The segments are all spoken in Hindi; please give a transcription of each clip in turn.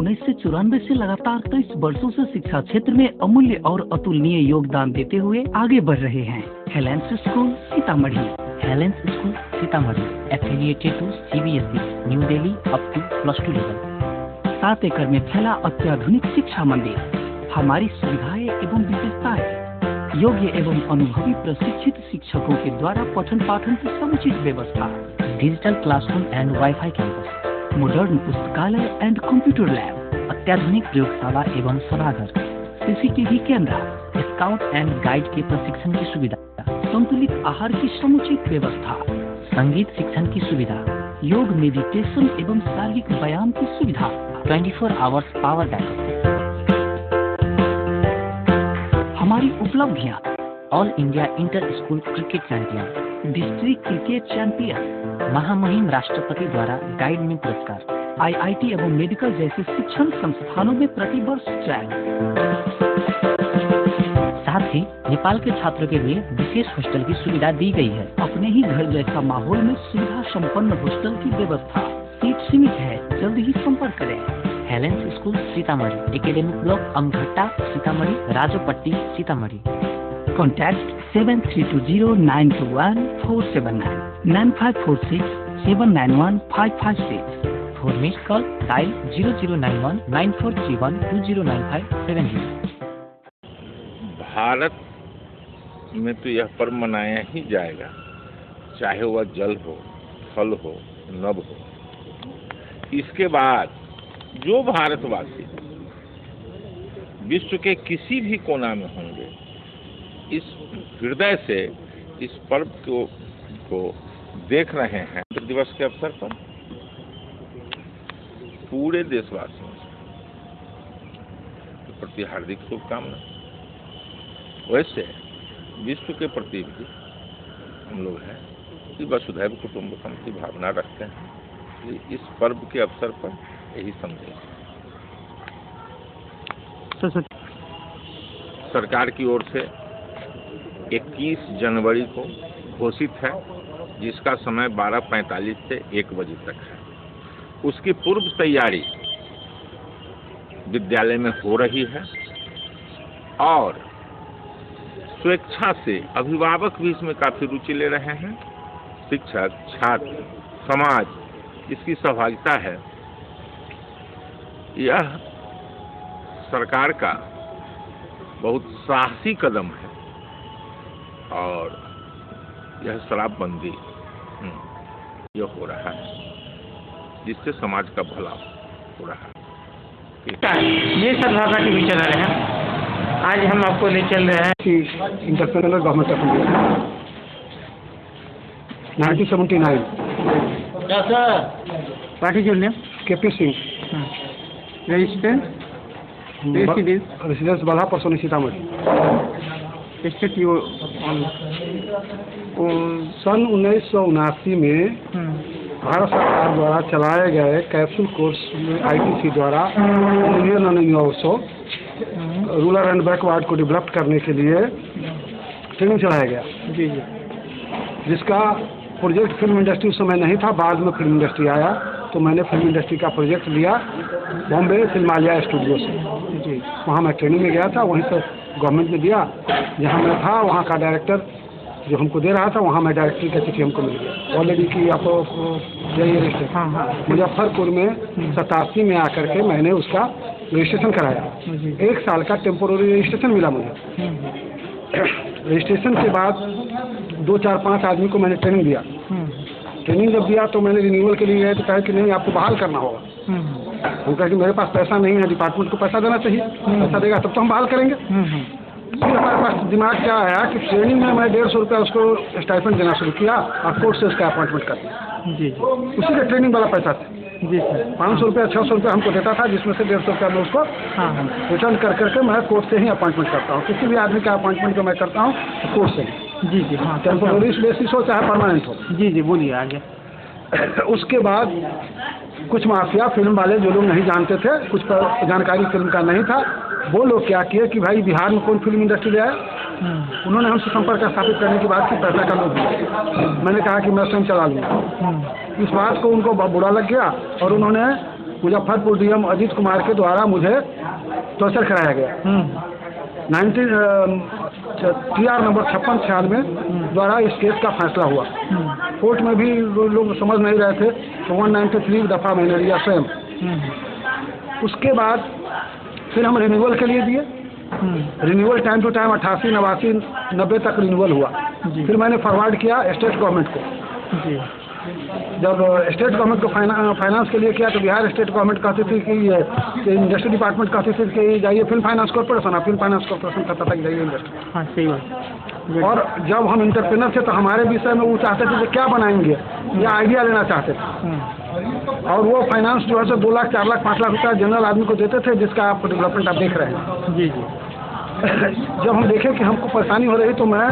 1994 से लगातार 23 वर्षों से शिक्षा क्षेत्र में अमूल्य और अतुलनीय योगदान देते हुए आगे बढ़ रहे हैं। Helen's school Sitamarhi. Helen's school Sitamarhi affiliated to CBSE new Delhi up to +2 level. 7 एकड़ में फैला अत्याधुनिक शिक्षा मंदिर। हमारी सुविधाएं एवं विशेषताएं, योग्य एवं अनुभवी प्रशिक्षित शिक्षकों के द्वारा पठन पाठन की समुचित व्यवस्था, digital classroom and wifi campus, modern पुस्तकालय एंड कंप्यूटर लैब, अत्याधुनिक प्रयोगशाला एवं सभागार, CCTV camera, scout and guide के प्रशिक्षण की सुविधा, संतुलित आहार की समुचित व्यवस्था, संगीत शिक्षण की सुविधा, योग मेडिटेशन एवं शारीरिक व्यायाम की सुविधा, 24 आवर्स पावर बैकअप। हमारी उपलब्धियां: all India inter school cricket champion, district cricket champion, महामहिम राष्ट्रपति द्वारा गाइड में पुरस्कार, IIT एवं मेडिकल जैसे शिक्षण संस्थानों में प्रतिवर्ष चयन। साथ ही नेपाल के छात्रों के लिए विशेष हॉस्टल की सुविधा दी गई है। अपने ही घर जैसा माहौल में सुविधा संपन्न हॉस्टल की व्यवस्था। सीट सीमित है, जल्द ही संपर्क करें। Helen's school Sitamarhi, academic block Amghatta Sitamarhi, Rajopatti Sitamarhi. Contact 7320921479 9546 791 556। For missed call dial 0091 9431 209570। Bharat में तो यह पर्व मनाया ही जाएगा, चाहे वह जल हो, थल हो, नभ हो। इसके बाद जो भारतवासी विश्व के किसी भी कोना में होंगे, इस हृदय से इस पर्व को देख रहे हैं। गणतंत्र दिवस के अवसर पर पूरे देशवासियों के प्रति हार्दिक शुभकामना। वैसे विश्व के प्रति भी हम लोग हैं कि वसुधैव कुटुंबकम की भावना रखते हैं। इस पर्व के अवसर पर यही संदेश सरकार की ओर से 21 जनवरी को घोषित है, जिसका समय 12:45 से 1 बजे तक है। उसकी पूर्व तैयारी विद्यालय में हो रही है और स्वेच्छा से अभिभावक भी इसमें काफी रुचि ले रहे हैं। शिक्षक, छात्र, समाज इसकी सहभागिता है। यह सरकार का बहुत साहसी कदम है और यह शराबबंदी यह हो रहा है, जिससे समाज का भला हो रहा है। ये सद्भावना के विचार आ रहे हैं। आज हम आपको ले चल रहे हैं international government of India 1979। What is your name? KP Singh, residence Balha Parsoni Sitamarhi. State you सन 1979 में भारत सरकार द्वारा चलाए गए कैप्सूल कोर्स में ITC द्वारा Indian universal rural and backward को डेवलप करने के लिए ट्रेनिंग चलाया गया। जी जी। जिसका प्रोजेक्ट फिल्म इंडस्ट्री उस समय नहीं था, बाद में फिल्म इंडस्ट्री आया, तो मैंने फिल्म इंडस्ट्री का प्रोजेक्ट लिया बॉम्बे फिल्मालिया स्टूडियो से। जी। वहाँ मैं ट्रेनिंग में गया था, वहीं से गवर्नमेंट ने दिया। जहाँ मैं था वहाँ का डायरेक्टर जो हमको दे रहा था, वहाँ मैं डायरेक्टरी का चिट्ठी हमको मिल गया ऑलरेडी कि आपको यही रजिस्ट्रेशन। हाँ। मुजफ्फरपुर में 87 में आकर के मैंने उसका रजिस्ट्रेशन कराया। 1 साल का टेम्पोररी रजिस्ट्रेशन मिला मुझे। रजिस्ट्रेशन के बाद 2, 4, 5 आदमी को मैंने ट्रेनिंग दिया। ट्रेनिंग जब दिया तो मैंने रिन्यूअल के लिए गए तो कहा कि नहीं, आपको बहाल करना होगा। हम कहा कि मेरे पास पैसा नहीं है, डिपार्टमेंट को पैसा देना चाहिए। पैसा देगा तब तो हम बहाल करेंगे। फिर हमारे पास दिमाग क्या आया कि ट्रेनिंग में मैं 150 रुपया उसको स्टाइपेंड देना शुरू किया और कोर्ट से उसका अपॉइंटमेंट कर दिया। जी। उसी का ट्रेनिंग वाला पैसा था। जी सर। 500 रुपया 600 रुपया हमको देता था, जिसमें से 150 रुपया मैं उसको रिटर्न कर करके मैं कोर्ट से ही अपॉइंटमेंट करता हूँ। किसी भी आदमी का अपॉइंटमेंट जो मैं करता हूँ कोर्ट से ही। जी जी। हाँ, टेम्पोररी बेसिस हो चाहे परमानेंट हो। जी जी, बोलिए आगे। उसके बाद कुछ माफिया फिल्म वाले जो लोग नहीं जानते थे, कुछ पर जानकारी फिल्म का नहीं था, वो लोग क्या किए कि भाई बिहार में कौन फिल्म इंडस्ट्री ले आए। उन्होंने हमसे संपर्क स्थापित करने की बात की, पैसा का लोग दिया। मैंने कहा कि मैं स्वयं चला लूँगा। इस बात को उनको बुरा लग गया और उन्होंने मुजफ्फरपुर डीएम अजीत कुमार के द्वारा मुझे टॉर्चर कराया गया। TR नंबर 5696 द्वारा इस केस का फैसला हुआ। कोर्ट में भी लोग समझ नहीं रहे थे तो 193 दफ़ा मैंने लिया स्वयं। उसके बाद फिर हम रिन्यूअल के लिए दिए। रिन्यूअल टाइम टू टाइम 88, 89, 90 तक रिन्यूअल हुआ। फिर मैंने फॉरवर्ड किया स्टेट गवर्नमेंट को। जब स्टेट गवर्नमेंट को फाइनेंस के लिए किया तो बिहार स्टेट गवर्नमेंट कहती थी कि इंडस्ट्री डिपार्टमेंट कहती थी कि जाइए film finance corporation, film finance corporation कहता था कि जाइए इंडस्ट्री। हाँ, सही बात। और जब हम इंटरप्रेनर थे तो हमारे विषय में वो चाहते थे कि क्या बनाएंगे, या आइडिया लेना चाहते थे। और वो फाइनेंस जो है सो 2 लाख, 4 लाख, 5 लाख रुपया जनरल आदमी को देते थे, जिसका आप डेवलपमेंट आप देख रहे हैं। जी जी। जब हम देखें कि हमको परेशानी हो रही तो मैं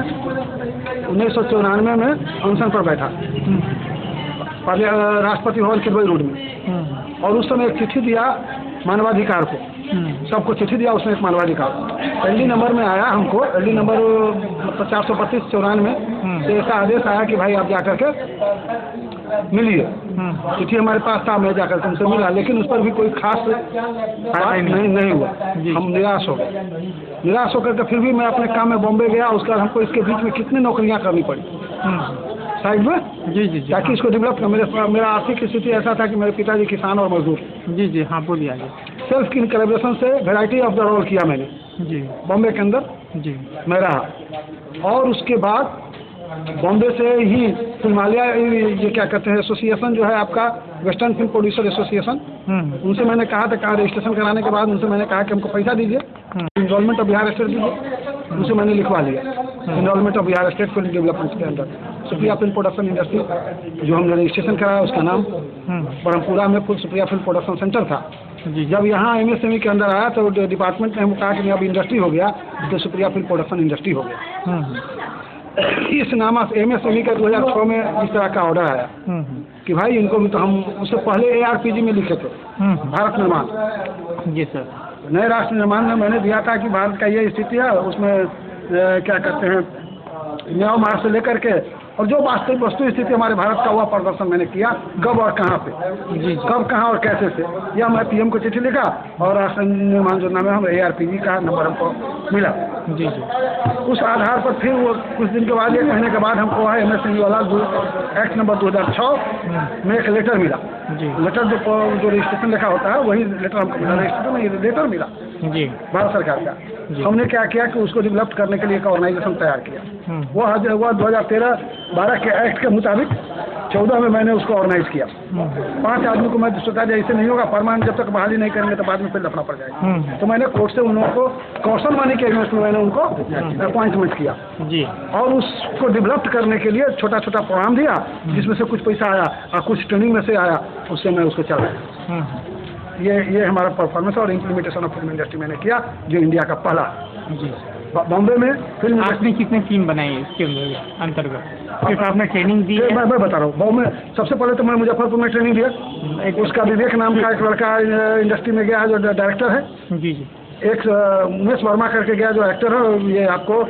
1994 में अनशन पर बैठा राष्ट्रपति भवन किदवई रोड में। और उस समय एक चिट्ठी दिया मानवाधिकार को, सबको चिट्ठी दिया उसमें एक मानवाधिकार। LD नंबर में आया हमको, LD नंबर 432/94 में से ऐसा आदेश आया कि भाई आप जाकर के मिलिए। चिट्ठी हमारे पास था, मैं जाकर तुमसे मिला, लेकिन उस पर भी कोई खास बात नहीं हुआ। हम निराश हो गए। निराश होकर के फिर भी मैं अपने काम में बॉम्बे गया। उसके बाद हमको इसके बीच में कितनी नौकरियां करनी पड़ी साइड में, जी जी, ताकि इसको डेवलप कर। मेरा आर्थिक स्थिति ऐसा था कि मेरे पिताजी किसान और मजदूर। जी जी, हाँ बोलिए आगे। सेल्फ की कोलैबोरेशन से वैरायटी ऑफ द रोल किया मैंने जी बॉम्बे के अंदर। जी, मैं रहा। और उसके बाद बॉम्बे से ही हिमालय, ये क्या कहते हैं, एसोसिएशन जो है आपका, वेस्टर्न फिल्म प्रोड्यूसर एसोसिएशन, उनसे मैंने कहा था, कहा रजिस्ट्रेशन कराने के बाद उनसे मैंने कहा कि हमको पैसा दीजिए, इनरोलमेंट ऑफ बिहार स्टेट दीजिए। उनसे मैंने लिखवा लिया enrolment of Bihar state film development के अंदर। सुप्रिया फिल्म प्रोडक्शन इंडस्ट्री जो हमने रजिस्ट्रेशन कराया, उसका नाम ब्रह्मपुरा में full Supriya film production centre था। जब यहाँ MSME के अंदर आया तो डिपार्टमेंट ने हमको कहा कि अब इंडस्ट्री हो गया, तो सुप्रिया फिल्म प्रोडक्शन इंडस्ट्री हो गया। इस नामा से MSME का 2006 में इस तरह का ऑर्डर आया कि भाई इनको भी, तो हम उससे पहले ARPG में लिखे थे, भारत निर्माण। जी सर। नए राष्ट्र निर्माण में मैंने दिया था कि भारत का ये स्थिति है, उसमें क्या कहते हैं, न्याय मार्ग से लेकर के और जो वास्तविक वस्तु स्थिति हमारे भारत का हुआ प्रदर्शन मैंने किया, कब और कहाँ पे, कब कहाँ और कैसे से। या मैं PM को चिट्ठी लिखा और राष्ट्र निर्माण योजना में हम ARPG का नंबर हमको मिला। जी जी। उस आधार पर फिर वो कुछ दिन के बाद, 1 महीने के बाद हमको वहाँ MSME वाला एक्ट नंबर 2006 में एक लेटर मिला। लेटर जो रजिस्ट्रेशन लिखा होता है वही लेटर हमको मिला, रजिस्ट्रेशन में लेटर मिला जी भारत सरकार का। हमने क्या किया कि उसको डेवलप करने के लिए एक ऑर्गेनाइजेशन तैयार किया। वो 2013-12 के एक्ट के मुताबिक 14 में मैंने उसको ऑर्गेनाइज किया। 5 आदमी को मैं सोचा ऐसे नहीं होगा, परमानेंट जब तक बहाली नहीं करेंगे तो बाद में फिर लफड़ा पड़ जाएगा। तो मैंने कोर्ट से उन लोगों को कौशल मनी के अगेंस्ट में मैंने उनको अपॉइंटमेंट किया जी। और उसको डेवलप करने के लिए छोटा छोटा प्रोग्राम दिया, जिसमें से कुछ पैसा आया और कुछ ट्रेनिंग में से आया, उससे मैं उसको चलाया। ये हमारा परफॉर्मेंस और इम्प्लीमेंटेशन ऑफ फिल्म इंडस्ट्री मैंने किया, जो इंडिया का पहला जी। बॉम्बे में फिल्म आपने कितने टीम बनाई इसके अंतर्गत? सिर्फ आपने ट्रेनिंग दी है? मैं बता रहा हूँ। बॉम्बे सबसे पहले तो मैं मुजफ्फरपुर में ट्रेनिंग दिया। उसका विवेक नाम का एक लड़का इंडस्ट्री में गया जो डायरेक्टर है जी जी। एक उमेश वर्मा करके गया जो एक्टर है, ये आपको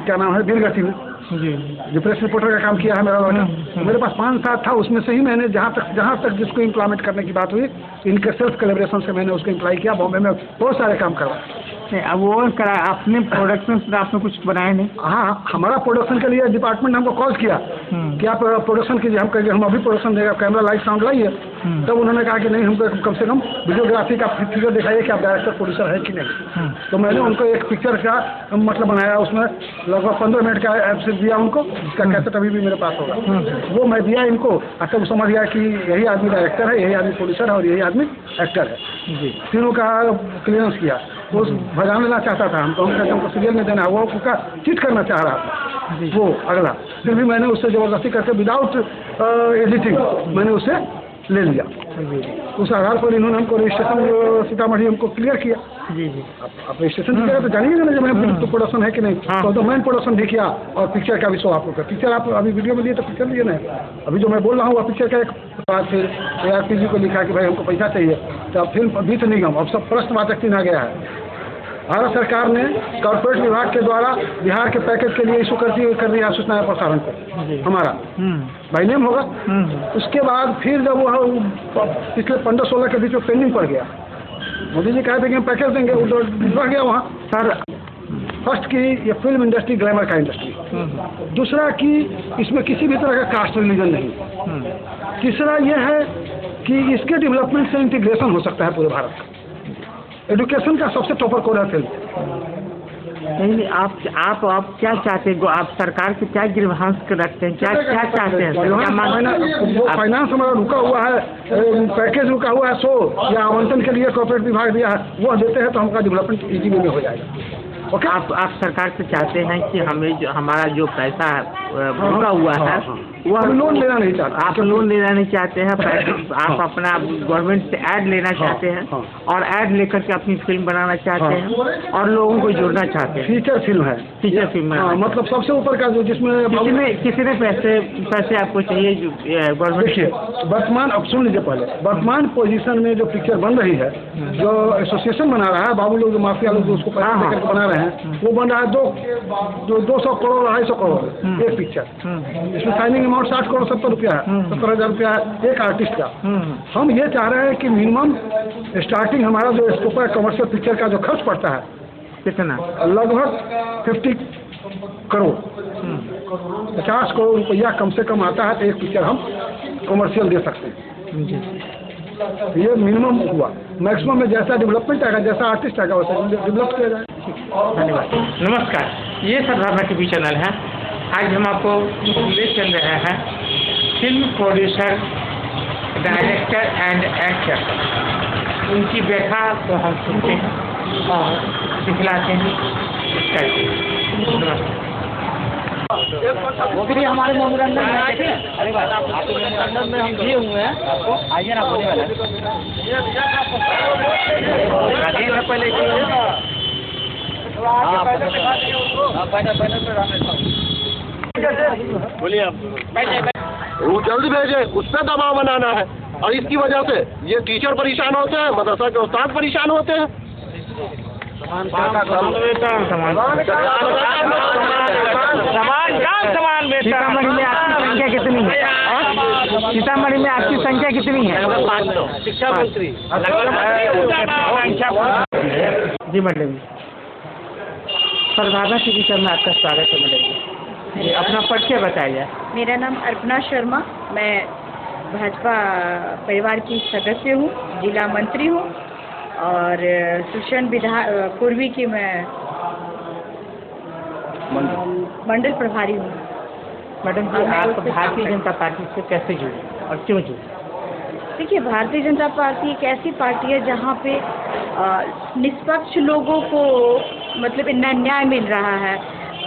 क्या नाम है, वीरगति में जी, जो प्रेस रिपोर्टर का काम किया है मेरा लड़का। मेरे पास 5 साथ था, उसमें से ही मैंने जहाँ तक जिसको इम्प्लॉयमेंट करने की बात हुई, इनके सेल्फ कोलैबोरेशन से मैंने उसको इम्प्लाई किया। बॉम्बे में बहुत सारे काम करवा। अब वो करा आपने प्रोडक्शन से आपने कुछ बनाया नहीं? हाँ, हमारा प्रोडक्शन के लिए डिपार्टमेंट ने हमको कॉल किया कि आप प्रोडक्शन कीजिए। हम कहेंगे हम अभी प्रोडक्शन देगा, कैमरा लाइट साउंड लाइए। तब उन्होंने कहा कि नहीं, हमको कम से कम वीडियोग्राफी का फिगर दिखाइए कि आप डायरेक्टर प्रोड्यूसर है कि नहीं। तो मैंने उनको एक पिक्चर का मतलब बनाया, उसमें लगभग 15 मिनट का एपिसोड दिया उनको, जिसका कैसेट अभी भी मेरे पास होगा। वो मैं दिया इनको, तब समझ गया कि यही आदमी डायरेक्टर है, यही आदमी प्रोड्यूसर है और यही आदमी एक्टर है जी। तीनों का क्लियरेंस किया। वो भगाने लेना चाहता था हमको सीरियल में देना, वो उसका चीट करना चाह रहा था वो अगला। फिर भी मैंने उससे ज़बरदस्ती करके विदाउट एडिटिंग मैंने उससे ले लिया। उस आधार पर इन्होंने हमको रजिस्ट्रेशन सीतामढ़ी हमको क्लियर किया जी जी। आप रजिस्ट्रेशन किया तो जानिएगा ना, जब मैं तो प्रोडक्शन है कि नहीं। तो मैंने प्रोडक्शन भी किया और पिक्चर का भी शो आप लोग का। पिक्चर आप अभी वीडियो में लिए तो पिक्चर लिए नहीं, अभी जो मैं बोल रहा हूँ वह पिक्चर का एक बात। फिर ARPG को लिखा कि भाई हमको पैसा चाहिए, तो फिल्म बीत निगम अब सब प्रश्न वाचक चिन्ह आ गया है। भारत सरकार ने कॉर्पोरेट विभाग के द्वारा बिहार के पैकेज के लिए इशू कर दिया सूचना प्रसारण पर हमारा बाई नेम होगा। उसके बाद फिर जब वह पिछले 15-16 के बीच में पेंडिंग पड़ गया, मोदी जी कहे थे कि हम पैकेज देंगे, वो रह गया वहाँ। सर फर्स्ट की ये फिल्म इंडस्ट्री ग्लैमर का इंडस्ट्री, दूसरा कि इसमें किसी भी तरह का कास्ट रिलीजन नहीं, तीसरा ये है कि इसके डेवलपमेंट से इंटीग्रेशन हो सकता है पूरे भारत का। एजुकेशन का सबसे टॉपर कोड है फिल्म। नहीं, आप क्या चाहते हैं? आप सरकार से क्या ग्रीवांस रखते हैं? क्या चाहते हैं? फाइनेंस हमारा रुका हुआ है, पैकेज रुका हुआ है 100 या आवंटन के लिए कॉर्पोरेट विभाग दिया है, वो देते हैं तो हमका डेवलपमेंट इजी वे में हो जाएगा। ओके, आप सरकार से चाहते हैं कि हमारा जो पैसा रुका हुआ है वो हम लोन लेना नहीं चाहते। आप लोन लेना नहीं चाहते हैं, आप अपना गवर्नमेंट से ऐड लेना चाहते हैं और ऐड लेकर के अपनी फिल्म बनाना चाहते हैं और लोगों को जोड़ना चाहते हैं। फीचर फिल्म है, फीचर फिल्म है, मतलब सबसे ऊपर का जो जिसमें किसी ने पैसे आपको चाहिए गवर्नमेंट से। वर्तमान, अब सुन लीजिए पहले, वर्तमान पोजीशन में जो पिक्चर बन रही है, जो एसोसिएशन बना रहा है, बाबू लोग जो माफिया लोग उसको पैसा देकर बना रहे हैं, वो बन रहा है 200 करोड़ 250 करोड़ एक पिक्चर। इसमें साइनिंग अमाउंट 60 करोड़ 70 रुपया है, 70,000 रुपया है एक आर्टिस्ट का। हम ये चाह रहे हैं कि मिनिमम स्टार्टिंग हमारा जो स्कोप है कमर्शियल पिक्चर का जो खर्च पड़ता है कितना, लगभग 50 करोड़ 50 करोड़ रुपया कम से कम आता है, तो एक पिक्चर हम कमर्शियल दे सकते हैं। ये मिनिमम हुआ, मैक्सिमम में जैसा डेवलपमेंट आएगा, जैसा आर्टिस्ट आएगा वैसा डेवलप किया जाए। धन्यवाद। नमस्कार, ये सरदार टीवी चैनल है। आज हम आपको ले चल रहे हैं film producer, director and actor, उनकी व्यथा को हम सुनते हैं और दिखलाते हैं करके। नमस्कार। वो भी हमारे मनोरंजन में आए थे। अरे भाई आपको मनोरंजन में हम दिए हुए हैं, आपको आइए ना बोले वाला पहले बोलिए आप। वो जल्दी भेजे, उस पर दबाव बनाना है और इसकी वजह से ये टीचर परेशान होते हैं, मदरसा के उस्ताद परेशान होते हैं। सीतामढ़ी में आपकी संख्या कितनी है? सीतामढ़ी में आपकी संख्या कितनी है? शिक्षा मंत्री जी मैडम, सरदार टीवी चैनल में आपका स्वागत है मैडम जी। अपना परिचय बताइए। मेरा नाम अर्पणा शर्मा, मैं भाजपा परिवार की सदस्य हूँ, जिला मंत्री हूँ और सुषण पूर्वी की मैं मंडल प्रभारी हूँ। मैडम जी, आप भारतीय जनता पार्टी से कैसे जुड़े और क्यों जुड़े? देखिए, भारतीय जनता पार्टी एक ऐसी पार्टी है जहाँ पे निष्पक्ष लोगों को मतलब न्याय मिल रहा है,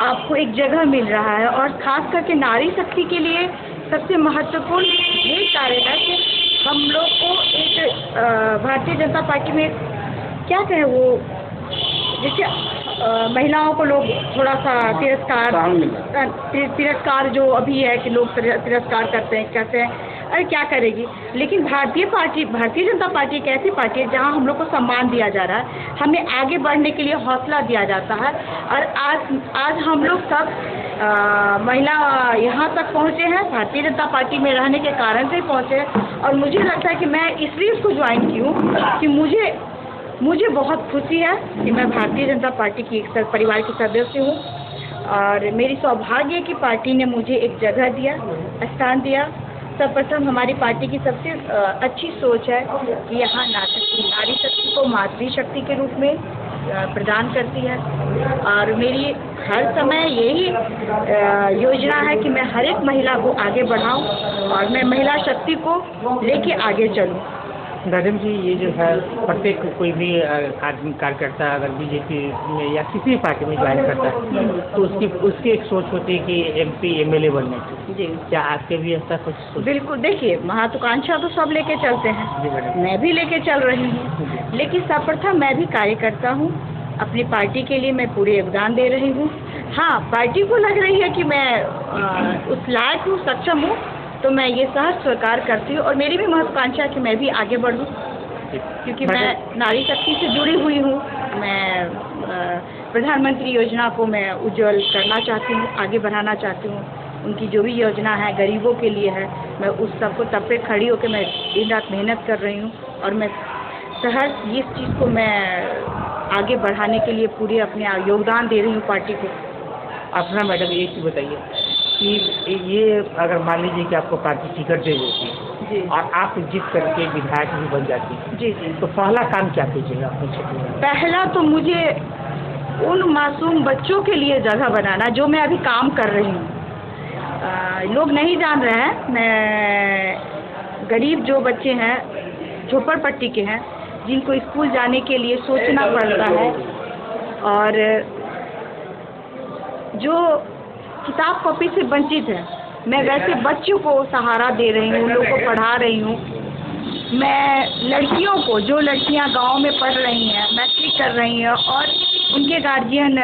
आपको एक जगह मिल रहा है और खास करके नारी शक्ति के लिए सबसे महत्वपूर्ण ये कार्य है कि हम लोग को एक भारतीय जनता पार्टी में क्या कहें, वो जैसे महिलाओं को लोग थोड़ा सा तिरस्कार जो अभी है कि लोग तिरस्कार करते हैं, कहते हैं अरे क्या करेगी, लेकिन भारतीय जनता पार्टी एक ऐसी पार्टी है जहां हम लोग को सम्मान दिया जा रहा है, हमें आगे बढ़ने के लिए हौसला दिया जाता है और आज हम लोग सब महिला यहाँ तक पहुँचे हैं भारतीय जनता पार्टी में रहने के कारण से पहुँचे हैं। और मुझे लगता है कि मैं इसलिए इसको ज्वाइन की हूँ कि मुझे बहुत खुशी है कि मैं भारतीय जनता पार्टी की एक परिवार की सदस्य हूँ और मेरी सौभाग्य है कि पार्टी ने मुझे एक जगह दिया, स्थान दिया। सर्वप्रथम हमारी पार्टी की सबसे अच्छी सोच है कि यहाँ नारी शक्ति को मातृशक्ति के रूप में प्रदान करती है और मेरी हर समय यही योजना है कि मैं हर एक महिला को आगे बढ़ाऊं और मैं महिला शक्ति को लेके आगे चलूं। मैडम जी, ये जो है प्रत्येक कोई भी कार्यकर्ता अगर बीजेपी में या किसी भी पार्टी में ज्वाइन करता है तो उसकी एक सोच होती है कि MP MLA बनने की। जी, क्या आपके भी ऐसा कुछ सोच? बिल्कुल। देखिए, महत्वाकांक्षा तो सब लेके चलते हैं, मैं भी लेके चल रही हूँ, लेकिन सर्वप्रथम मैं भी कार्यकर्ता हूँ, अपनी पार्टी के लिए मैं पूरे योगदान दे रही हूँ। हाँ, पार्टी को लग रही है कि मैं उस लायक हूँ, सक्षम हूँ, तो मैं ये सहज स्वीकार करती हूँ और मेरी भी महत्वाकांक्षा है कि मैं भी आगे बढ़ूँ, क्योंकि मैं नारी शक्ति से जुड़ी हुई हूँ। मैं प्रधानमंत्री योजना को मैं उज्जवल करना चाहती हूँ, आगे बढ़ाना चाहती हूँ। उनकी जो भी योजना है गरीबों के लिए है, मैं उस सबको तब पे खड़ी होकर मैं दिन रात मेहनत कर रही हूँ और मैं शहर इस चीज़ को मैं आगे बढ़ाने के लिए पूरे अपने योगदान दे रही हूँ पार्टी को। अपना मैडम ये चीज़ बताइए कि ये अगर मान लीजिए कि आपको पार्टी टिकट दे देती जी और आप जीत करके विधायक भी बन जाती, जी जी। तो पहला काम क्या कीजिएगा अपने क्षेत्र में? पहला तो मुझे उन मासूम बच्चों के लिए जगह बनाना जो मैं अभी काम कर रही हूँ। लोग नहीं जान रहे हैं, मैं गरीब जो बच्चे हैं, झोपड़पट्टी के हैं, जिनको स्कूल जाने के लिए सोचना पड़ता है और जो किताब कॉपी से वंचित है, मैं वैसे बच्चों को सहारा दे रही हूँ, उन लोगों को पढ़ा रही हूँ। मैं लड़कियों को, जो लड़कियाँ गांव में पढ़ रही हैं, मैट्रिक कर रही हैं और उनके गार्जियन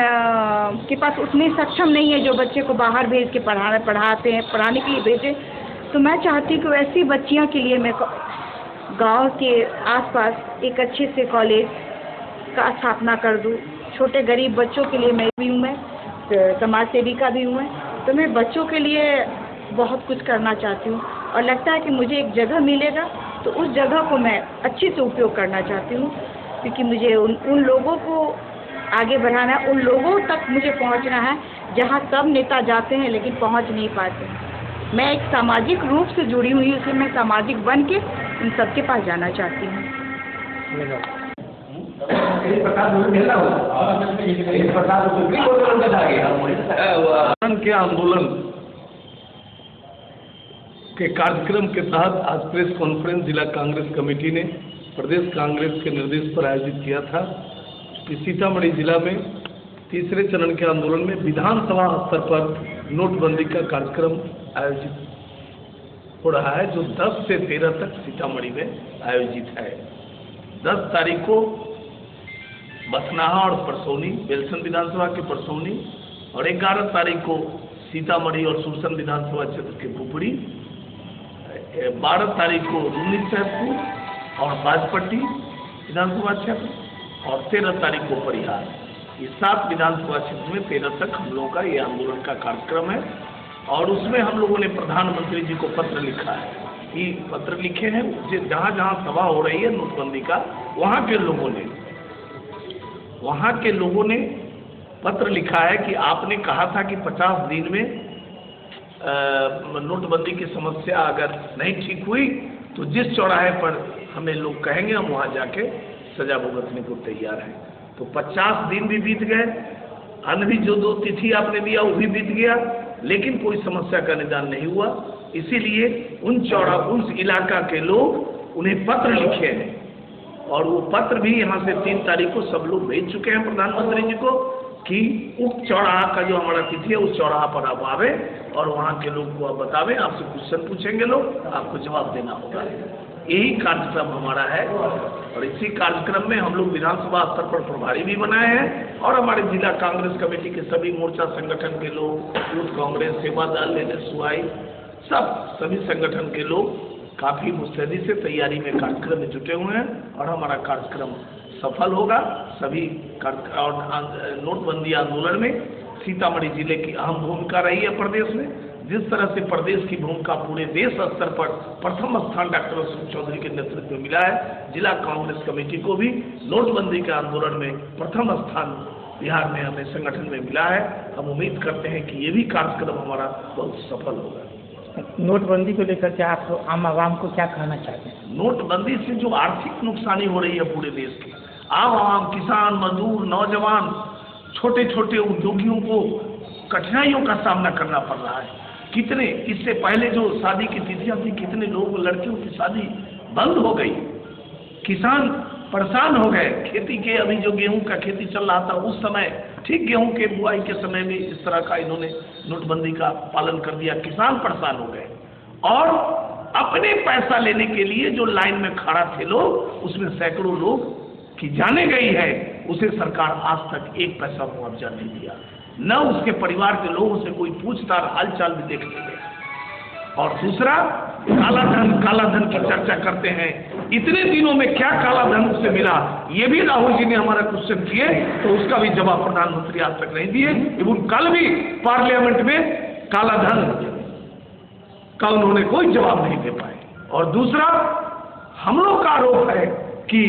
के पास उतने सक्षम नहीं है जो बच्चे को बाहर भेज के पढ़ाने के लिए भेजें, तो मैं चाहती हूँ कि ऐसी बच्चियों के लिए मैं गांव के आसपास एक अच्छे से कॉलेज का स्थापना कर दूँ। छोटे गरीब बच्चों के लिए मैं भी हूँ, मैं समाज सेविका भी हूँ, तो मैं बच्चों के लिए बहुत कुछ करना चाहती हूँ और लगता है कि मुझे एक जगह मिलेगा तो उस जगह को मैं अच्छे से उपयोग करना चाहती हूँ, क्योंकि मुझे उन लोगों को आगे बढ़ाना है, उन लोगों तक मुझे पहुँचना है जहाँ सब नेता जाते हैं लेकिन पहुँच नहीं पाते हैं। मैं एक सामाजिक रूप से जुड़ी हुई, इसलिए मैं सामाजिक बन के इन सबके पास जाना चाहती हूँ। के आंदोलन के कार्यक्रम के तहत आज प्रेस कॉन्फ्रेंस जिला कांग्रेस कमेटी ने प्रदेश कांग्रेस के निर्देश पर आयोजित किया था कि सीतामढ़ी जिला में तीसरे चरण के आंदोलन में विधानसभा स्तर पर नोटबंदी का कार्यक्रम आयोजित हो रहा है, जो 10 से 13 तक सीतामढ़ी में आयोजित है। 10 तारीख को बथनाहा और परसौनी, बेलसन विधानसभा के परसौनी, और 11 तारीख को सीतामढ़ी और सुरसन विधानसभा क्षेत्र के पुपड़ी, 12 तारीख को रून्नीसैदपुर और बाजपट्टी विधानसभा क्षेत्र, और 13 तारीख को परिहार। ये 7 विधानसभा क्षेत्र में 13 तक हम लोगों का ये आंदोलन का कार्यक्रम है। और उसमें हम लोगों ने प्रधानमंत्री जी को पत्र लिखा है कि पत्र लिखे हैं जहाँ जहाँ सभा हो रही है नोटबंदी का, वहाँ के लोगों ने पत्र लिखा है कि आपने कहा था कि 50 दिन में नोटबंदी की समस्या अगर नहीं ठीक हुई तो जिस चौराहे पर हमें लोग कहेंगे हम वहाँ जाके सजा भुगतने को तैयार हैं। तो 50 दिन भी बीत गए, अन्य भी जो 2 तिथि आपने दिया वो भी बीत गया, लेकिन कोई समस्या का निदान नहीं हुआ। इसीलिए उस इलाका के लोग उन्हें पत्र लिखे हैं और वो पत्र भी यहाँ से 3 तारीख को सब लोग भेज चुके हैं प्रधानमंत्री जी को कि उप चौराहा का जो हमारा तिथि है उस चौराहा पर आप आवे और वहाँ के लोग को आप बतावें, आपसे क्वेश्चन पूछेंगे लोग, आपको जवाब देना होगा। यही कार्यक्रम हमारा है और इसी कार्यक्रम में हम लोग विधानसभा स्तर पर प्रभारी भी बनाए हैं और हमारे जिला कांग्रेस कमेटी के सभी मोर्चा संगठन के लोग, यूथ कांग्रेस, सेवा दल, एनएसयूआई, सभी संगठन के लोग काफ़ी मुस्तैदी से तैयारी में कार्यक्रम में जुटे हुए हैं और हमारा कार्यक्रम सफल होगा। सभी और नोटबंदी आंदोलन में सीतामढ़ी जिले की अहम भूमिका रही है प्रदेश में। जिस तरह से प्रदेश की भूमिका पूरे देश स्तर पर प्रथम स्थान डॉक्टर अशोक चौधरी के नेतृत्व में मिला है, जिला कांग्रेस कमेटी को भी नोटबंदी के आंदोलन में प्रथम स्थान बिहार में हमें संगठन में मिला है। हम उम्मीद करते हैं कि ये भी कार्यक्रम हमारा बहुत सफल होगा। नोटबंदी को लेकर के आप आम आवाम को क्या कहना चाहते हैं? नोटबंदी से जो आर्थिक नुकसानी हो रही है पूरे देश की, आम आवाम, किसान, मजदूर, नौजवान, छोटे छोटे उद्योगियों को कठिनाइयों का सामना करना पड़ रहा है। कितने इससे पहले जो शादी की तिथियां थी, कितने लोग लड़कियों की शादी बंद हो गई, किसान परेशान हो गए। खेती के अभी जो गेहूं का खेती चल रहा था उस समय ठीक गेहूं के बुआई के समय में इस तरह का इन्होंने नोटबंदी का पालन कर दिया, किसान परेशान हो गए और अपने पैसा लेने के लिए जो लाइन में खड़ा थे लोग, उसमें सैकड़ों लोग की जाने गई है, उसे सरकार आज तक 1 पैसा मुआवजा नहीं दिया, न उसके परिवार के लोगों से कोई पूछताछ हालचाल भी देख नहीं गया। और दूसरा काला धन की चर्चा करते हैं। इतने दिनों में क्या काला धन उससे मिला, ये भी राहुल जी ने हमारा क्वेश्चन किए तो उसका भी जवाब प्रधानमंत्री आज तक नहीं दिए। एवं कल भी पार्लियामेंट में काला धन का उन्होंने कोई जवाब नहीं दे पाए। और दूसरा, हम लोग का आरोप है कि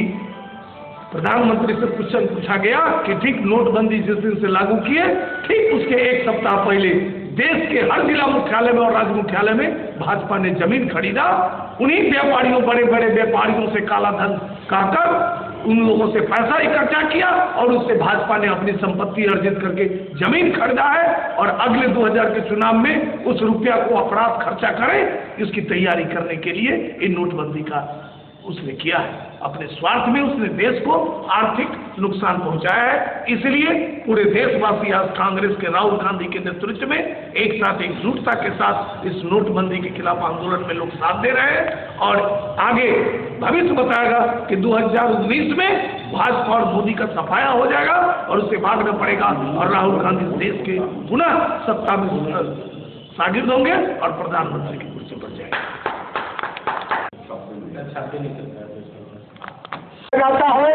प्रधानमंत्री से क्वेश्चन पूछा गया कि ठीक नोटबंदी जिस दिन से लागू किए, ठीक उसके एक सप्ताह पहले देश के हर जिला मुख्यालय में और राज्य मुख्यालय में भाजपा ने जमीन खरीदा। उन्हीं व्यापारियों, बड़े बड़े व्यापारियों से काला धन कहकर उन लोगों से पैसा इकट्ठा किया और उससे भाजपा ने अपनी संपत्ति अर्जित करके जमीन खरीदा है। और अगले 2000 के चुनाव में उस रुपया को अपराध खर्चा करें, इसकी तैयारी करने के लिए इन नोटबंदी का उसने किया है। अपने स्वार्थ में उसने देश को आर्थिक नुकसान पहुंचाया है। इसलिए पूरे देशवासी आज कांग्रेस के राहुल गांधी के नेतृत्व में एक साथ एकजुटता के साथ इस नोटबंदी के खिलाफ आंदोलन में लोग साथ दे रहे हैं। और आगे भविष्य बताएगा कि 2019 में भाजपा और मोदी का सफाया हो जाएगा और उसे भागना पड़ेगा और राहुल गांधी देश के पुनः सत्ता में शागिर्द होंगे और प्रधानमंत्री की कुर्सी पर जाएंगे। जाता है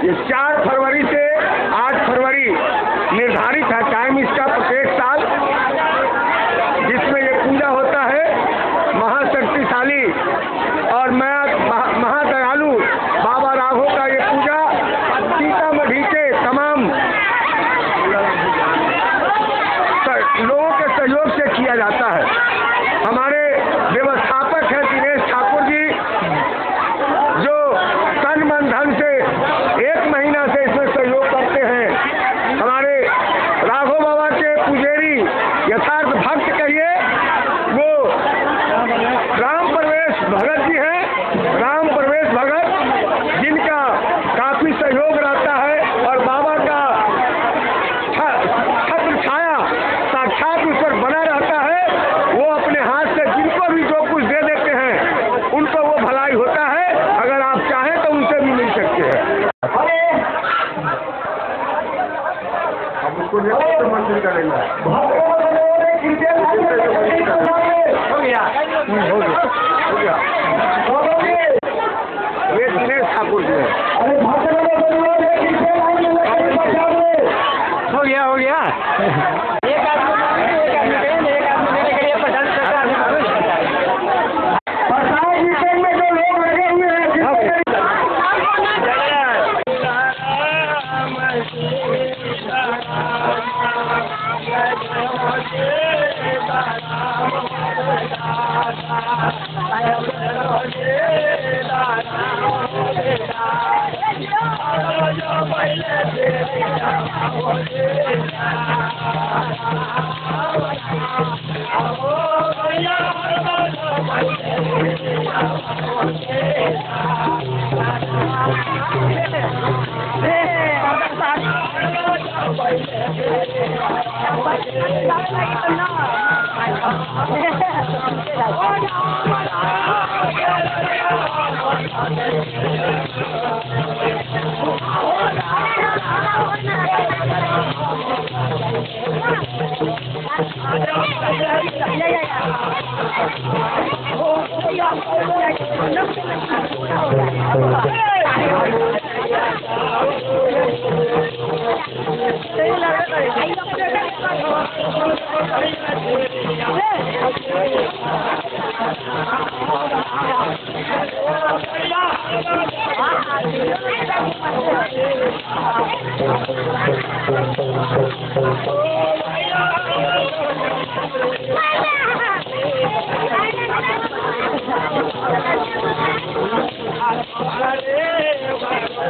ये 4 फरवरी से 8 फरवरी निर्धारित है टाइम इसका प्रत्येक साल, जिसमें ये पूजा होता है। महाशक्तिशाली और महादयालु बाबा राघव का ये पूजा सीतामढ़ी के तमाम लोगों के सहयोग से किया जाता है। हमारे व्यवस्थापक हैं दिनेश ठाकुर जी, जो तन मन धन से 1 महीना से इसमें सहयोग करते हैं। हमारे राघव बाबा के पुजेरी यथार्थ भक्त कहिए, वो राम प्रवेश भगत जी हैं, राम प्रवेश भगत, जिनका काफी सहयोग रहता है और बाबा का छत्र छाया साक्षात उस पर बना रहता है। वो अपने हाथ से जिनको भी जो कुछ दे देते हैं उनको वो भलाई होता है। अगर आप चाहें तो उनसे भी मिल सकते हैं। मंदिर करेंगे ये दिनेश ठाकुर जी है। हो गया एक में जो लोग लगे हुए हैं Hare